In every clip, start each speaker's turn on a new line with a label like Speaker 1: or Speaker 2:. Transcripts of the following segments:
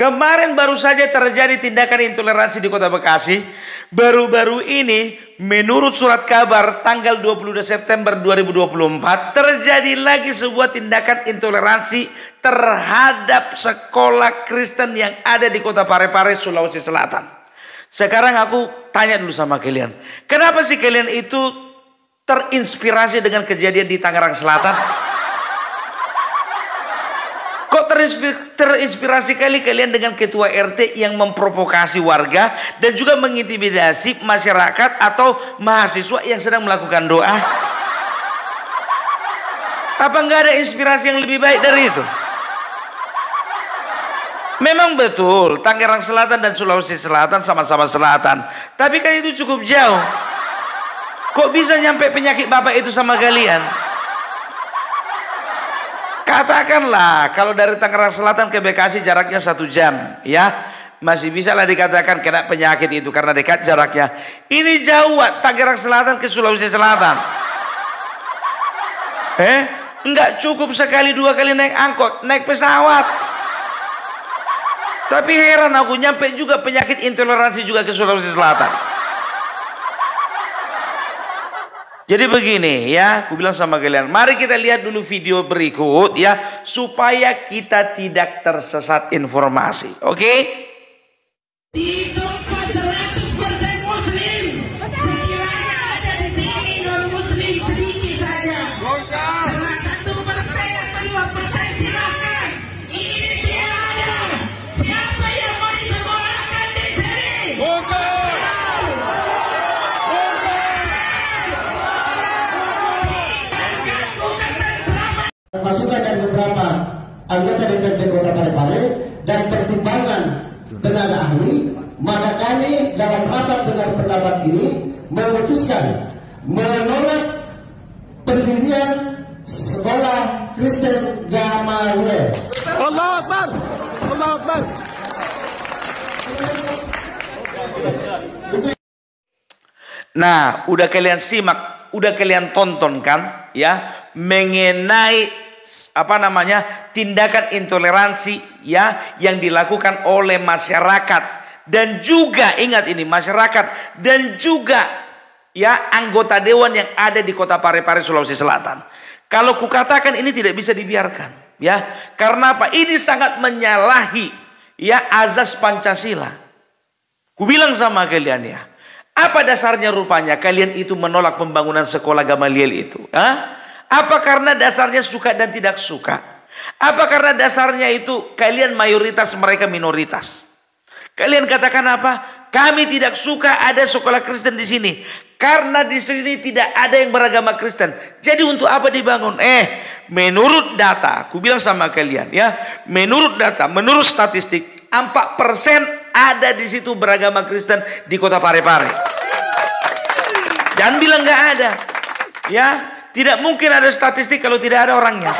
Speaker 1: Kemarin baru saja terjadi tindakan intoleransi di Kota Bekasi. Baru-baru ini menurut surat kabar tanggal 22 September 2024 terjadi lagi sebuah tindakan intoleransi terhadap sekolah Kristen yang ada di Kota Parepare, Sulawesi Selatan. Sekarang aku tanya dulu sama kalian. Kenapa sih kalian itu terinspirasi dengan kejadian di Tangerang Selatan? Kok terinspirasi kali kalian dengan ketua RT yang memprovokasi warga dan juga mengintimidasi masyarakat atau mahasiswa yang sedang melakukan doa? Apa enggak ada inspirasi yang lebih baik dari itu? Memang betul Tangerang Selatan dan Sulawesi Selatan sama-sama selatan, tapi kan itu cukup jauh. Kok bisa nyampe penyakit bapak itu sama kalian? Katakanlah kalau dari Tangerang Selatan ke Bekasi jaraknya 1 jam, ya masih bisa lah dikatakan kena penyakit itu karena dekat jaraknya. Ini jauh Tangerang Selatan ke Sulawesi Selatan. Enggak cukup sekali 2 kali naik angkot, naik pesawat. Tapi heran aku, nyampe juga penyakit intoleransi juga ke Sulawesi Selatan. Jadi begini ya, aku bilang sama kalian, mari kita lihat dulu video berikut ya, supaya kita tidak tersesat informasi. Oke?
Speaker 2: Di tempat 100% muslim, sekiranya ada di sini non muslim sedikit saja. 1% atau 2% silakan. Ini tidak ada. Siapa yang mau disekolahkan di sini?
Speaker 3: Masukan dari beberapa anggota DPRD Kota Parepare dan pertimbangan tenaga ahli, maka kami dalam rapat dengar pendapat ini memutuskan menolak pendirian sekolah Kristen Gamaliel.
Speaker 4: Allahu Akbar, Allahu Akbar.
Speaker 1: Nah, udah kalian simak, udah kalian tonton kan ya mengenai tindakan intoleransi ya yang dilakukan oleh masyarakat dan juga ingat ini masyarakat dan juga ya anggota dewan yang ada di Kota Parepare, Sulawesi Selatan. Kalau kukatakan ini tidak bisa dibiarkan ya, karena apa? Ini sangat menyalahi ya azas Pancasila. Kubilang sama kalian ya, apa dasarnya rupanya kalian itu menolak pembangunan sekolah Gamaliel itu? Apa karena dasarnya suka dan tidak suka? Apa karena dasarnya itu kalian mayoritas, mereka minoritas? Kalian katakan apa? Kami tidak suka ada sekolah Kristen di sini karena di sini tidak ada yang beragama Kristen. Jadi untuk apa dibangun? Menurut data, aku bilang sama kalian ya, menurut data, menurut statistik, 4% ada di situ beragama Kristen di Kota Parepare. Jangan bilang nggak ada, ya. Tidak mungkin ada statistik kalau tidak ada orangnya.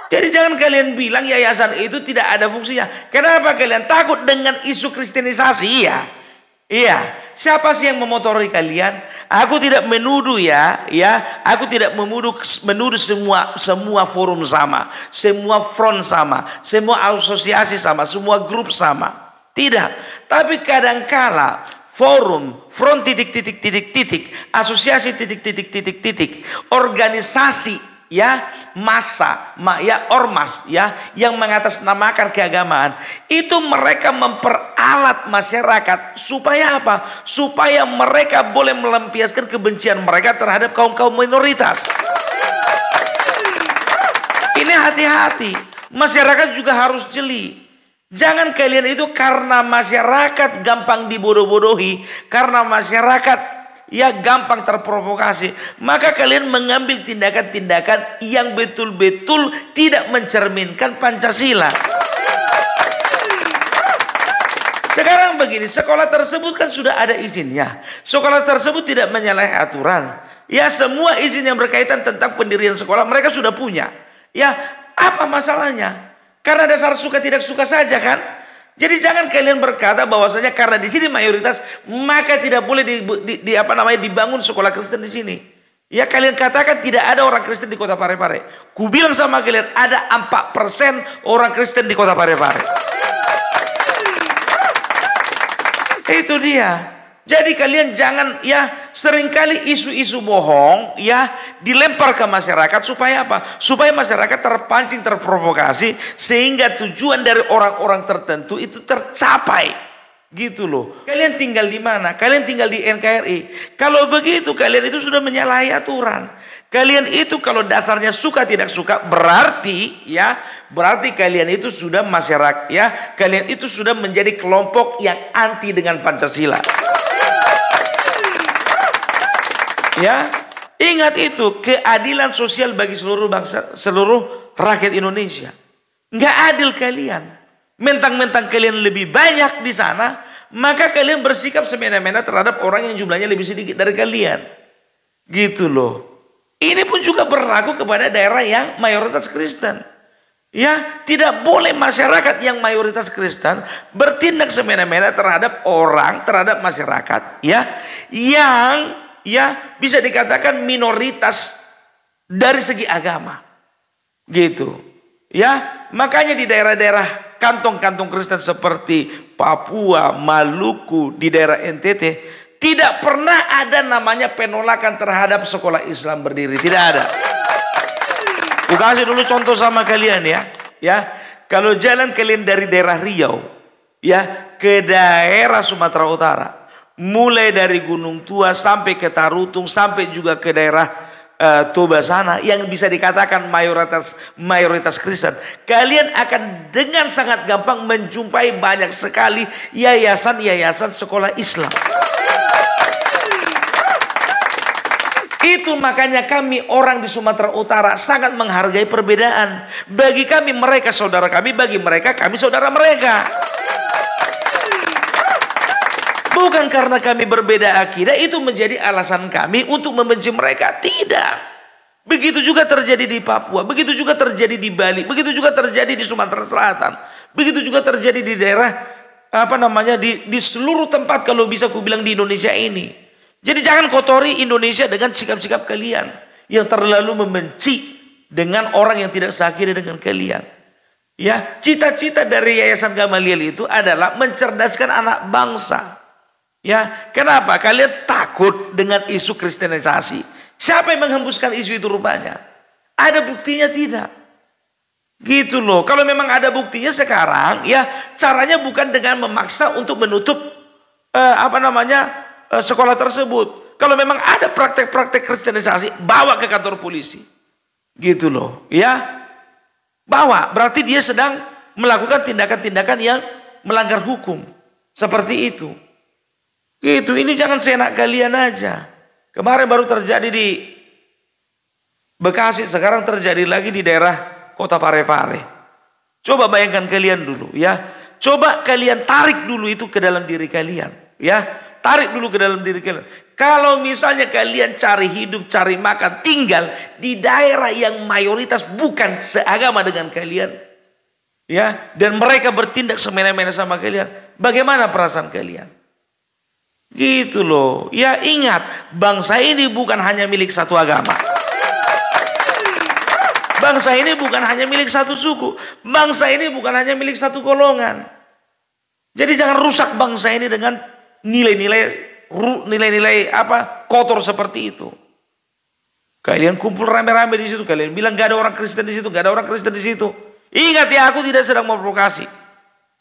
Speaker 1: Jadi jangan kalian bilang yayasan itu tidak ada fungsinya. Kenapa kalian takut dengan isu kristenisasi? Iya. Siapa sih yang memotori kalian? Aku tidak menuduh ya. Aku tidak menuduh semua forum sama, semua front sama, semua asosiasi sama, semua grup sama. Tidak. Tapi kadangkala forum, front titik, asosiasi titik, organisasi ya, massa, ya ormas ya yang mengatasnamakan keagamaan, itu mereka memperalat masyarakat supaya apa? Supaya mereka boleh melampiaskan kebencian mereka terhadap kaum-kaum minoritas. Ini hati-hati, masyarakat juga harus jeli. Jangan kalian itu karena masyarakat gampang dibodoh-bodohi, karena masyarakat ya gampang terprovokasi, maka kalian mengambil tindakan-tindakan yang betul-betul tidak mencerminkan Pancasila. Sekarang begini, sekolah tersebut kan sudah ada izinnya. Sekolah tersebut tidak menyalahi aturan. Ya, semua izin yang berkaitan tentang pendirian sekolah mereka sudah punya. Ya, apa masalahnya? Karena dasar suka tidak suka saja kan. Jadi jangan kalian berkata bahwasanya karena di sini mayoritas maka tidak boleh dibangun sekolah Kristen di sini. Ya kalian katakan tidak ada orang Kristen di kota Parepare. Ku bilang sama kalian ada 4% orang Kristen di kota Parepare. Itu dia. Jadi kalian jangan ya seringkali isu-isu bohong ya dilempar ke masyarakat supaya apa? Supaya masyarakat terpancing, terprovokasi sehingga tujuan dari orang-orang tertentu itu tercapai. Gitu loh. Kalian tinggal di mana? Kalian tinggal di NKRI. Kalau begitu kalian itu sudah menyalahi aturan. Kalian itu kalau dasarnya suka tidak suka berarti kalian itu sudah masyarakat ya, kalian itu sudah menjadi kelompok yang anti dengan Pancasila. Ya, ingat itu keadilan sosial bagi seluruh bangsa, seluruh rakyat Indonesia. Nggak adil kalian. Mentang-mentang kalian lebih banyak di sana, maka kalian bersikap semena-mena terhadap orang yang jumlahnya lebih sedikit dari kalian. Gitu loh. Ini pun juga berlaku kepada daerah yang mayoritas Kristen. Ya, tidak boleh masyarakat yang mayoritas Kristen bertindak semena-mena terhadap orang, terhadap masyarakat ya yang bisa dikatakan minoritas dari segi agama. Gitu. Ya, makanya di daerah-daerah kantong-kantong Kristen seperti Papua, Maluku, di daerah NTT tidak pernah ada namanya penolakan terhadap sekolah Islam berdiri, tidak ada. Aku kasih dulu contoh sama kalian ya. Kalau jalan kalian dari daerah Riau ya ke daerah Sumatera Utara, mulai dari Gunung Tua sampai ke Tarutung sampai juga ke daerah Toba sana yang bisa dikatakan mayoritas Kristen, kalian akan dengan sangat gampang menjumpai banyak sekali yayasan-yayasan sekolah Islam. Itu makanya kami orang di Sumatera Utara sangat menghargai perbedaan. Bagi kami mereka saudara kami, bagi mereka kami saudara mereka. Bukan karena kami berbeda akidah itu menjadi alasan kami untuk membenci mereka. Tidak. Begitu juga terjadi di Papua, begitu juga terjadi di Bali, begitu juga terjadi di Sumatera Selatan, begitu juga terjadi di daerah di seluruh tempat kalau bisa ku bilang di Indonesia ini. Jadi jangan kotori Indonesia dengan sikap-sikap kalian yang terlalu membenci dengan orang yang tidak seakidah dengan kalian. Ya, cita-cita dari Yayasan Gamaliel itu adalah mencerdaskan anak bangsa. Ya, kenapa kalian takut dengan isu kristenisasi? Siapa yang menghembuskan isu itu rupanya? Ada buktinya tidak? Gitu loh. Kalau memang ada buktinya sekarang, ya caranya bukan dengan memaksa untuk menutup sekolah tersebut. Kalau memang ada praktek-praktek kristenisasi, bawa ke kantor polisi. Gitu loh, ya. Bawa, berarti dia sedang melakukan tindakan-tindakan yang melanggar hukum. Seperti itu. Gitu, ini jangan seenak kalian aja. Kemarin baru terjadi di Bekasi, sekarang terjadi lagi di daerah kota Parepare. Coba bayangkan kalian dulu ya. Coba kalian tarik dulu itu ke dalam diri kalian. Ya, tarik dulu ke dalam diri kalian. Kalau misalnya kalian cari hidup, cari makan, tinggal di daerah yang mayoritas bukan seagama dengan kalian. Ya, dan mereka bertindak semena-mena sama kalian. Bagaimana perasaan kalian? Gitu loh. Ya ingat, bangsa ini bukan hanya milik satu agama. Bangsa ini bukan hanya milik satu suku. Bangsa ini bukan hanya milik satu golongan. Jadi jangan rusak bangsa ini dengan nilai-nilai kotor seperti itu. Kalian kumpul rame-rame di situ, kalian bilang gak ada orang Kristen di situ, gak ada orang Kristen di situ. Ingat ya, aku tidak sedang memprovokasi.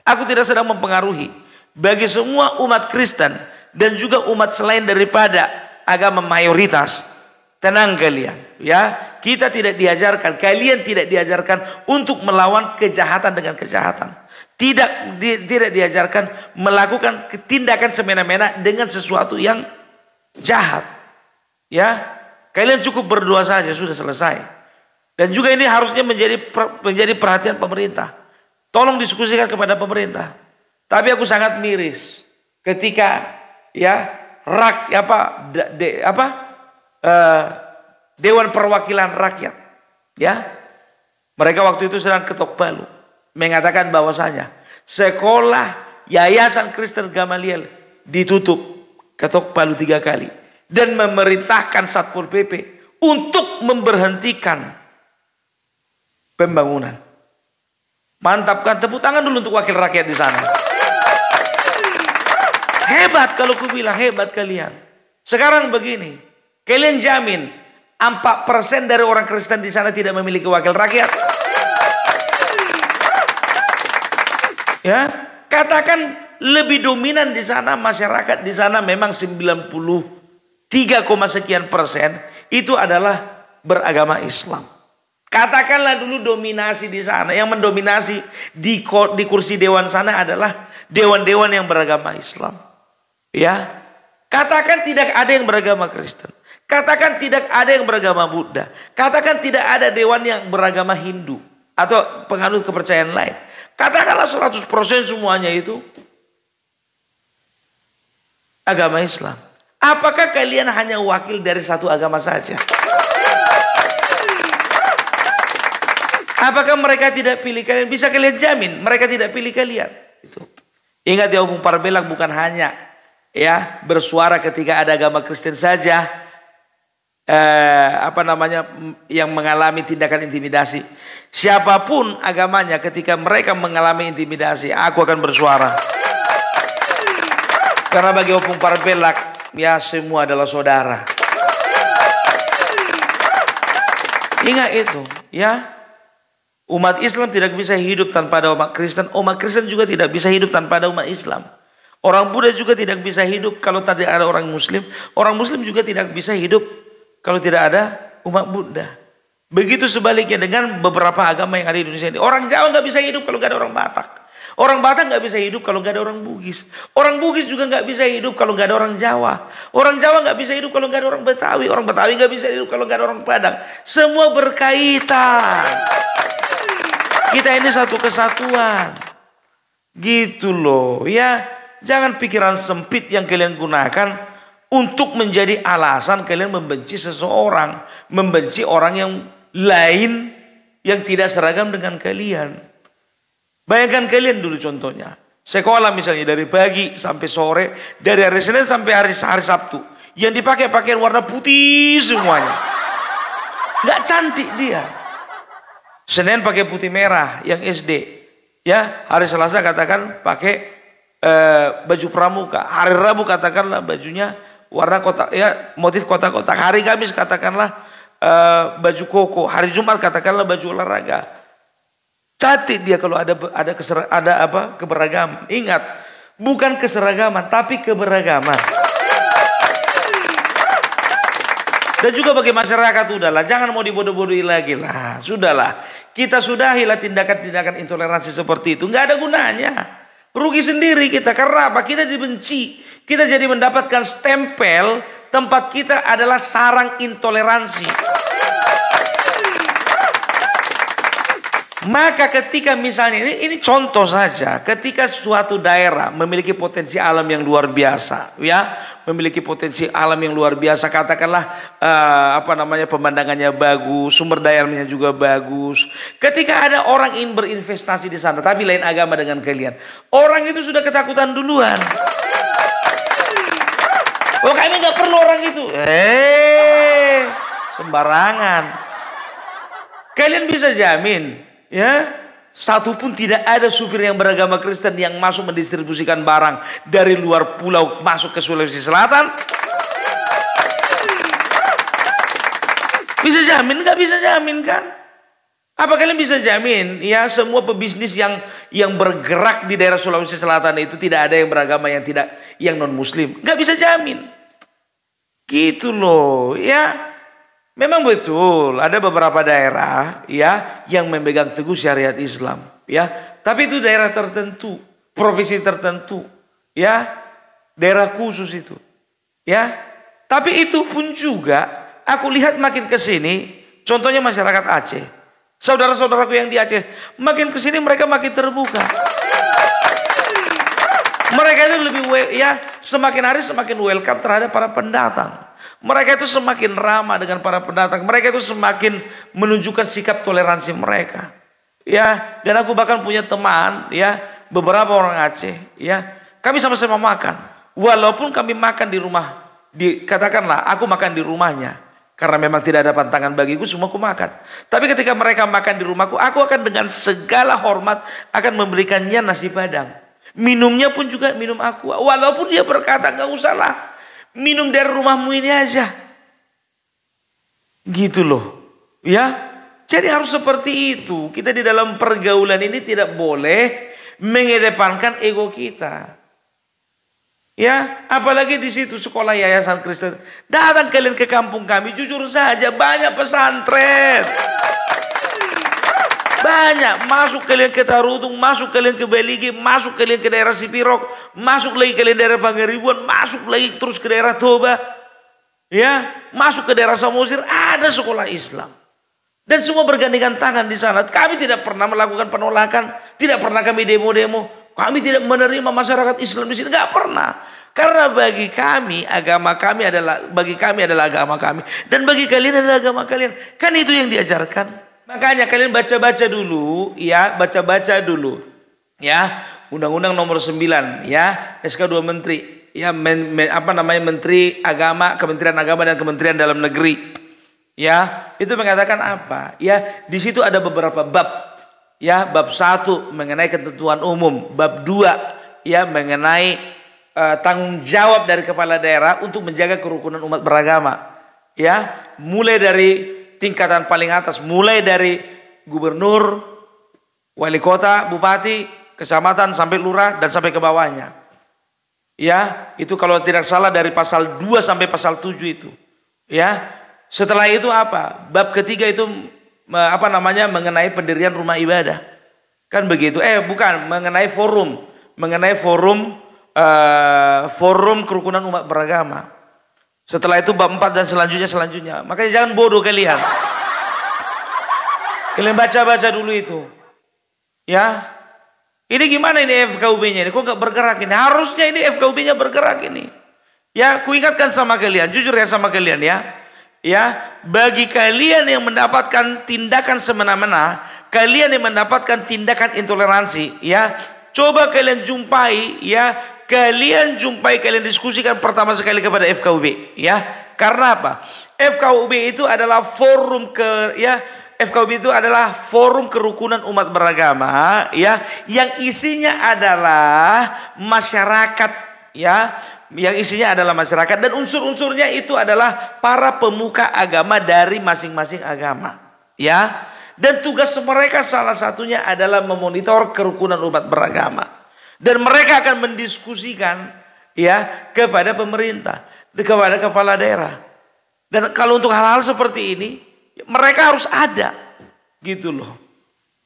Speaker 1: Aku tidak sedang mempengaruhi. Bagi semua umat Kristen dan juga umat selain daripada agama mayoritas, tenang kalian ya, kita tidak diajarkan, kalian tidak diajarkan untuk melawan kejahatan dengan kejahatan, tidak diajarkan melakukan tindakan semena-mena dengan sesuatu yang jahat ya. Kalian cukup berdoa saja sudah selesai. Dan juga ini harusnya menjadi perhatian pemerintah. Tolong diskusikan kepada pemerintah. Tapi aku sangat miris ketika Dewan Perwakilan Rakyat ya, mereka waktu itu sedang ketok palu mengatakan bahwasanya sekolah Yayasan Kristen Gamaliel ditutup, ketok palu 3 kali, dan memerintahkan Satpol PP untuk memberhentikan pembangunan. Mantap kan? Tepuk tangan dulu untuk wakil rakyat di sana. Hebat kalau ku bilang, hebat kalian. Sekarang begini, kalian jamin 4% dari orang Kristen di sana tidak memiliki wakil rakyat? Ya, katakan lebih dominan di sana, masyarakat di sana memang 93,sekian% itu adalah beragama Islam. Katakanlah dulu dominasi di sana, yang mendominasi di kursi dewan sana adalah dewan-dewan yang beragama Islam. Ya, katakan tidak ada yang beragama Kristen. Katakan tidak ada yang beragama Buddha. Katakan tidak ada dewan yang beragama Hindu atau penganut kepercayaan lain. Katakanlah 100% semuanya itu agama Islam. Apakah kalian hanya wakil dari satu agama saja? Apakah mereka tidak pilih kalian? Bisa kalian jamin mereka tidak pilih kalian? Itu. Ingat ya, Opung Parbelak bukan hanya ya bersuara ketika ada agama Kristen saja yang mengalami tindakan intimidasi. Siapapun agamanya, ketika mereka mengalami intimidasi, aku akan bersuara. Karena bagi Opung Parbelak ya semua adalah saudara. Ingat itu ya. Umat Islam tidak bisa hidup tanpa ada umat Kristen. Umat Kristen juga tidak bisa hidup tanpa ada umat Islam. Orang Buddha juga tidak bisa hidup kalau tidak ada orang Muslim. Orang Muslim juga tidak bisa hidup kalau tidak ada umat Buddha. Begitu sebaliknya dengan beberapa agama yang ada di Indonesia ini. Orang Jawa nggak bisa hidup kalau nggak ada orang Batak. Orang Batak nggak bisa hidup kalau nggak ada orang Bugis. Orang Bugis juga nggak bisa hidup kalau nggak ada orang Jawa. Orang Jawa nggak bisa hidup kalau nggak ada orang Betawi. Orang Betawi nggak bisa hidup kalau nggak ada orang Padang. Semua berkaitan. Kita ini satu kesatuan. Gitu loh ya. Jangan pikiran sempit yang kalian gunakan untuk menjadi alasan kalian membenci seseorang. Membenci orang yang lain yang tidak seragam dengan kalian. Bayangkan kalian dulu contohnya. Sekolah misalnya dari pagi sampai sore. Dari hari Senin sampai hari Sabtu. Yang dipakai pakaian warna putih semuanya. Gak cantik dia. Senin pakai putih merah yang SD. Ya, hari Selasa katakan pakai baju pramuka. Hari Rabu katakanlah bajunya warna kotak ya, motif kotak-kotak. Hari Kamis katakanlah baju koko. Hari Jumat katakanlah baju olahraga. Cantik dia kalau ada keberagaman. Ingat, bukan keseragaman tapi keberagaman. Dan juga bagi masyarakat udahlah, jangan mau dibodoh-bodohi lagi lah. Sudahlah, kita sudahilah tindakan-tindakan intoleransi seperti itu. Nggak ada gunanya. Rugi sendiri kita. Karena apa? Kita dibenci. Kita jadi mendapatkan stempel tempat kita adalah sarang intoleransi. Maka ketika misalnya ini contoh saja, ketika suatu daerah memiliki potensi alam yang luar biasa, ya, memiliki potensi alam yang luar biasa, katakanlah pemandangannya bagus, sumber daya alamnya juga bagus. Ketika ada orang ingin berinvestasi di sana, tapi lain agama dengan kalian, orang itu sudah ketakutan duluan. Oh, kami nggak perlu orang itu. Sembarangan. Kalian bisa jamin? Ya, satu pun tidak ada supir yang beragama Kristen yang masuk mendistribusikan barang dari luar pulau masuk ke Sulawesi Selatan. Bisa jamin? Nggak bisa jamin kan? Apa kalian bisa jamin? Ya, semua pebisnis yang bergerak di daerah Sulawesi Selatan itu tidak ada yang beragama yang non Muslim. Nggak bisa jamin. Gitu loh, ya. Memang betul ada beberapa daerah ya yang memegang teguh syariat Islam ya, tapi itu daerah tertentu, provinsi tertentu ya, daerah khusus itu ya. Tapi itu pun juga aku lihat makin ke sini, contohnya masyarakat Aceh. Saudara-saudaraku yang di Aceh, makin ke sini mereka makin terbuka. Mereka itu semakin hari semakin welcome terhadap para pendatang. Mereka itu semakin ramah dengan para pendatang. Mereka itu semakin menunjukkan sikap toleransi mereka. Ya, dan aku bahkan punya teman, ya, beberapa orang Aceh, ya. Kami sama-sama makan. Walaupun kami makan di rumah, katakanlah aku makan di rumahnya, Karena memang tidak ada pantangan bagiku, semua aku makan. Tapi ketika mereka makan di rumahku, aku akan dengan segala hormat akan memberikannya nasi padang. Minumnya pun juga minum aku. Walaupun dia berkata, gak usahlah, minum dari rumahmu ini aja. Gitu loh. Ya, jadi harus seperti itu. Kita di dalam pergaulan ini tidak boleh mengedepankan ego kita. Ya, apalagi di situ sekolah yayasan Kristen. Datang kalian ke kampung kami, jujur saja banyak pesantren. Banyak, masuk kalian ke Tarutung, masuk kalian ke Beligi, masuk kalian ke daerah Sipirok, masuk lagi kalian daerah Pangaribuan, masuk lagi terus ke daerah Toba. Ya, masuk ke daerah Samosir, ada sekolah Islam. Dan semua bergandengan tangan di sana. Kami tidak pernah melakukan penolakan, tidak pernah kami demo-demo. Kami tidak menerima masyarakat Islam di sini, nggak pernah. Karena bagi kami agama kami adalah agama kami, dan bagi kalian adalah agama kalian. Kan itu yang diajarkan. Makanya kalian baca-baca dulu, ya, baca-baca dulu, ya, Undang-Undang Nomor 9, ya, SK 2 Menteri, ya, Menteri Agama, Kementerian Agama dan Kementerian Dalam Negeri, ya, itu mengatakan apa? Ya, di situ ada beberapa bab. Ya, bab 1 mengenai ketentuan umum, bab 2 ya mengenai tanggung jawab dari kepala daerah untuk menjaga kerukunan umat beragama. Ya, mulai dari tingkatan paling atas, mulai dari gubernur, wali kota, bupati, kecamatan sampai lurah dan sampai ke bawahnya. Ya, itu kalau tidak salah dari pasal 2 sampai pasal 7 itu. Ya. Setelah itu apa? Bab ketiga itu mengenai pendirian rumah ibadah. Kan begitu. Bukan, mengenai forum kerukunan umat beragama. Setelah itu bab 4 dan selanjutnya. Makanya jangan bodoh kalian. Kalian baca-baca dulu itu. Ya. Ini gimana ini FKUB-nya ini? Kok gak bergerak ini? Harusnya ini FKUB-nya bergerak ini. Ya, ku ingatkan sama kalian, jujur ya sama kalian ya. Ya, bagi kalian yang mendapatkan tindakan semena-mena, kalian yang mendapatkan tindakan intoleransi, ya, coba kalian jumpai, ya, kalian diskusikan pertama sekali kepada FKUB, ya. Karena apa? FKUB itu adalah FKUB itu adalah forum kerukunan umat beragama, ya, yang isinya adalah masyarakat, ya. Yang isinya adalah masyarakat dan unsur-unsurnya itu adalah para pemuka agama dari masing-masing agama, ya. Dan tugas mereka salah satunya adalah memonitor kerukunan umat beragama. Dan mereka akan mendiskusikan, ya, kepada pemerintah, kepada kepala daerah. Dan kalau untuk hal-hal seperti ini, mereka harus ada, gitu loh.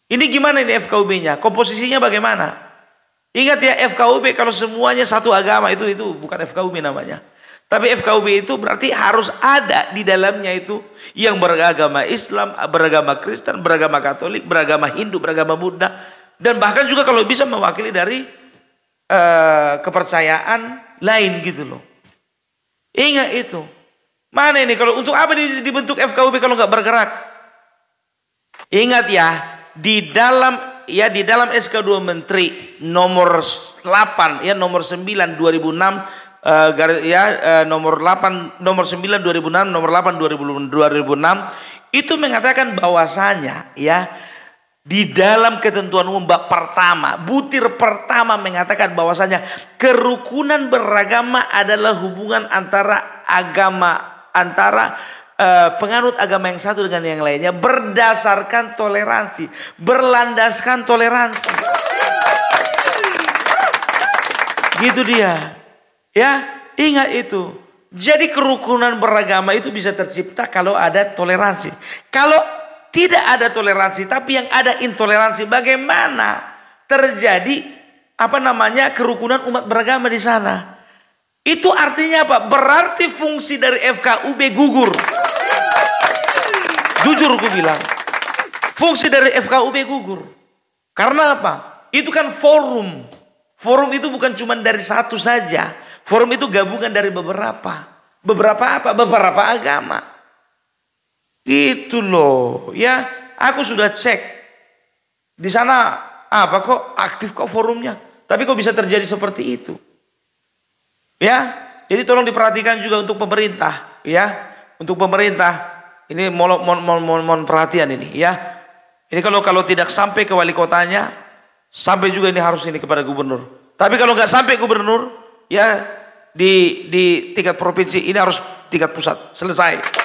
Speaker 1: Ini gimana ini FKUB-nya? Komposisinya bagaimana? Ingat ya, FKUB kalau semuanya satu agama itu bukan FKUB namanya. Tapi FKUB itu berarti harus ada di dalamnya itu yang beragama Islam, beragama Kristen, beragama Katolik, beragama Hindu, beragama Buddha. Dan bahkan juga kalau bisa mewakili dari kepercayaan lain gitu loh. Ingat itu. Mana ini kalau untuk apa dibentuk FKUB kalau nggak bergerak? Ingat ya, di dalam SK 2 Menteri nomor 8 ya nomor 9 2006 nomor 9 2006 nomor 8 2006 itu mengatakan bahwasanya ya di dalam ketentuan umum bab pertama butir pertama mengatakan bahwasanya kerukunan beragama adalah hubungan antara penganut agama yang satu dengan yang lainnya berdasarkan toleransi, berlandaskan toleransi. Gitu dia. Ya, ingat itu. Jadi kerukunan beragama itu bisa tercipta kalau ada toleransi. Kalau tidak ada toleransi tapi yang ada intoleransi, bagaimana terjadi kerukunan umat beragama di sana? Itu artinya apa? Berarti fungsi dari FKUB gugur. Jujur aku bilang, fungsi dari FKUB gugur. Karena apa? Itu kan forum. Forum itu bukan cuma dari satu saja. Forum itu gabungan dari beberapa. Beberapa agama. Gitu loh. Ya, aku sudah cek. Di sana kok aktif kok forumnya. Tapi kok bisa terjadi seperti itu? Ya, jadi tolong diperhatikan juga untuk pemerintah, ya. untuk pemerintah ini mohon perhatian ini ya. Ini kalau tidak sampai ke wali kotanya, sampai juga ini harus ini kepada gubernur. Tapi kalau nggak sampai gubernur, ya di tingkat provinsi ini harus tingkat pusat selesai.